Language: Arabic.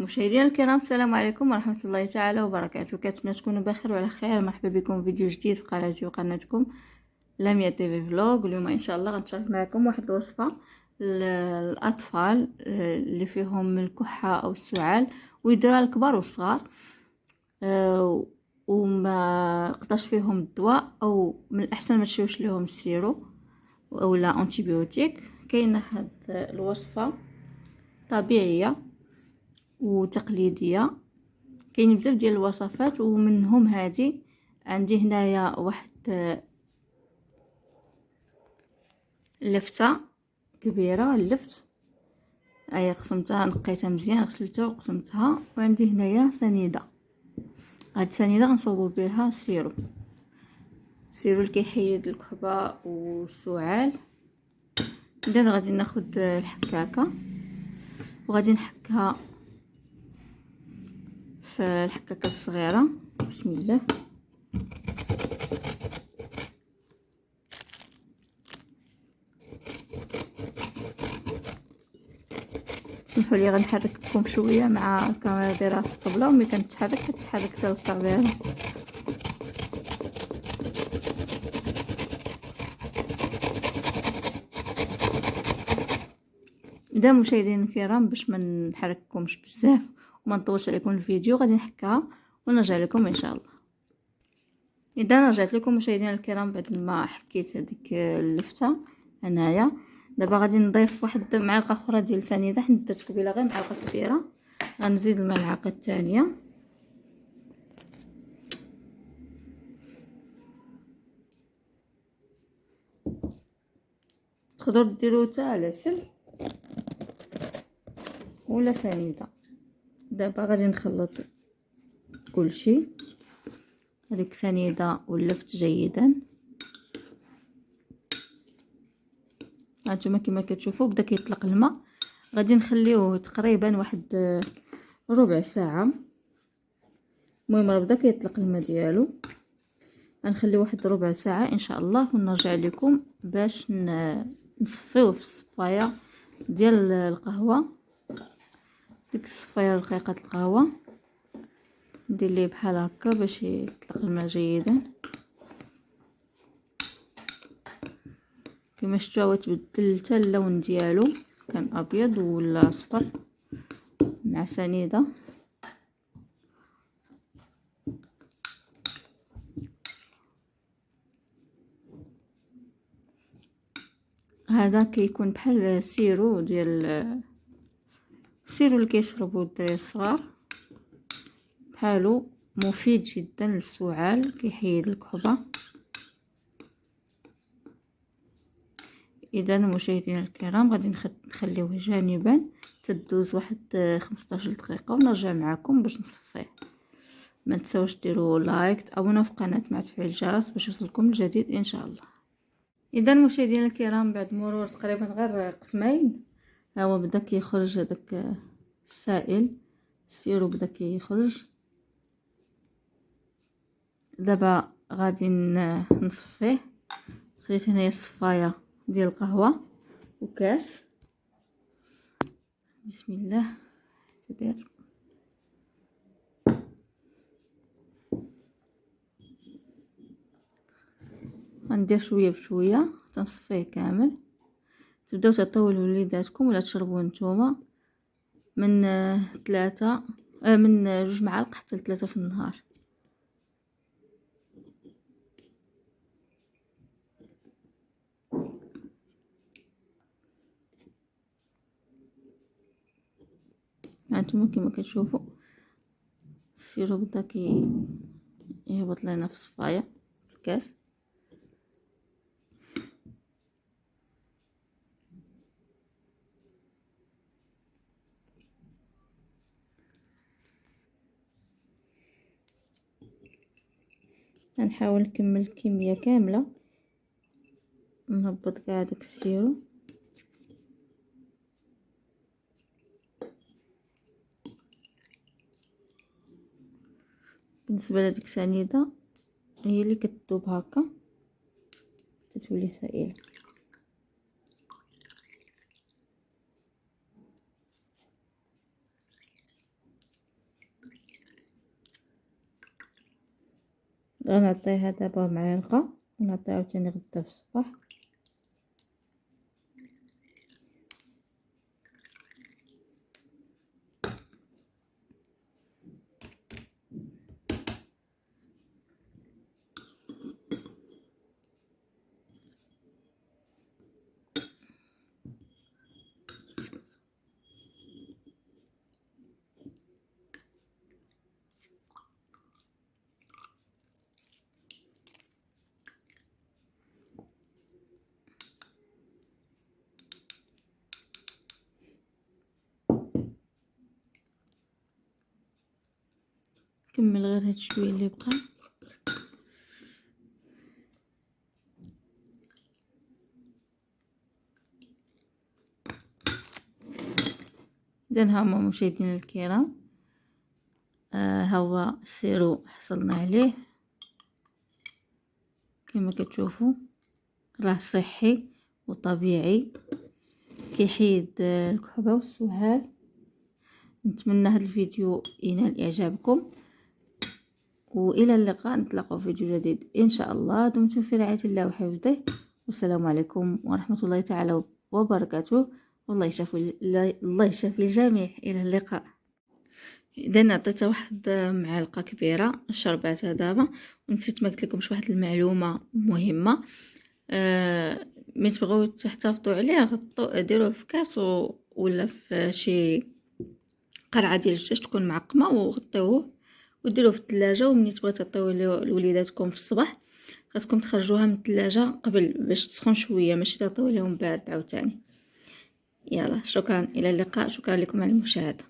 مشاهدينا الكرام، السلام عليكم ورحمة الله تعالى وبركاته. كنتمنى تكونوا بخير وعلى خير. مرحبا بكم في فيديو جديد في قناتي وقناتكم لميا تي في فلوغ. اليوم ان شاء الله غنشارك معكم واحد الوصفة للاطفال اللي فيهم الكحة او السعال، ويديروها الكبار والصغار وما قداش فيهم الدواء، او من الاحسن ما تشوش لهم السيرو او لا انتيبيوتيك. كاينه هاد الوصفة طبيعية وتقليديه. كاين بزاف ديال الوصفات ومنهم هذه. عندي هنايا واحد لفتة كبيرة، اللفت اي قسمتها، نقيتها مزيان، غسلتها وقسمتها. وعندي هنايا سنيده. هاد السنيده غنصوبوا بها السيرو اللي كيحيد الكحبه والسعال. اذا غادي ناخذ الحكاكه وغادي نحكها في الحكاكه الصغيره. بسم الله. سمحوا لي غنحرككم شويه مع الكاميرا دايره في الطبله، وملي كتحرك حتى الكاميرا. اذا مشاهدينا الكرام، باش ما نحرككمش بزاف وما نطولش عليكم الفيديو، غادي نحكها ونرجع لكم ان شاء الله. اذا رجعت لكم مشاهدينا الكرام بعد ما حكيت هذيك اللفته هنايا، دابا غادي نضيف واحد معلقه اخرى ديال سنيده. حنا درت قبيله غير معلقه كبيره، غنزيد الملعقه الثانيه. تقدروا ديروا حتى العسل ولا سنيده. دابا غادي نخلط كلشي، هذيك سنيده واللفت جيدا. هانتوما كما كتشوفوا بدا كيطلق الماء. غادي نخليوه تقريبا واحد ربع ساعه. المهم راه بدا كيطلق الماء ديالو، غنخليه واحد ربع ساعه ان شاء الله، ونرجع لكم باش نصفيوه في الصفايه ديال القهوه. ديك الصفايه رقيقه القهوه ندير ليه بحال هكا باش يطلق الماء جيدا. كما شفتوا هو تبدل حتى اللون ديالو، كان ابيض ولا اصفر مع سنيده. هذا كيكون بحال السيرو ديال السيرو اللي كيشربوا الدراري الصغار، بحالو مفيد جدا للسعال، كيحيد الكحبه. اذا مشاهدينا الكرام غادي نخليوه جانبا تدوز واحد 15 دقيقه، ونرجع معكم باش نصفيه. ما تنساوش ديروا لايك، تابوناو في القناه مع تفعيل الجرس باش يوصلكم الجديد ان شاء الله. اذا مشاهدينا الكرام، بعد مرور تقريبا غير قسمين، ها هو بدا كيخرج هذاك السائل، السيرو بدا كيخرج. دابا غادي نصفيه. خديت هنايا الصفايه ديال القهوه وكاس. بسم الله. تدير غندير شويه بشويه تنصفيه كامل. تبداو تعطيوه لوليداتكم ولا تشربوه نتوما من 3 من 2 معالق حتى ل3 في النهار. هانتوما كما كتشوفوا السيرو بدا يهبط لنا في الصفايه في الكاس. غنحاول نكمل الكميه كامله، نهبط كاع داك السيرو. بالنسبه لهاديك سنيده هي اللي كتذوب هكا تتولي سائله. غنعطيها دابا معلقه ونعطيها عاوتاني غدا في الصباح. كمل غير هاد شويه اللي بقى. اذا ها هما مشاهدينا الكرام، ها هو السيرو حصلنا عليه كما كتشوفوا، راه صحي وطبيعي كيحيد الكحبه والسهال. نتمنى هذا الفيديو ينال اعجابكم، والى اللقاء، نتلاقاو في فيديو جديد ان شاء الله. دمتم في رعايه الله وحفظه، والسلام عليكم ورحمه الله تعالى وبركاته. والله يشافي الله يشافي الجميع. الى اللقاء. اذا عطيتها واحد معلقه كبيره شرباتها دابا. ونسيت ما قلت لكمش واحد المعلومه مهمه، ملي تبغيو تحتفظوا عليه غطوا ديروه في كاس ولا في شي قرعه ديال الدجاج تكون معقمه، وغطيوه وديروه في الثلاجه. ومني تبغيو تعطيوه لوليداتكم في الصباح خاصكم تخرجوها من الثلاجه قبل باش تسخن شويه، ماشي تعطيوه لهم بارد عاوتاني. يلا شكرا، الى اللقاء، شكرا لكم على المشاهده.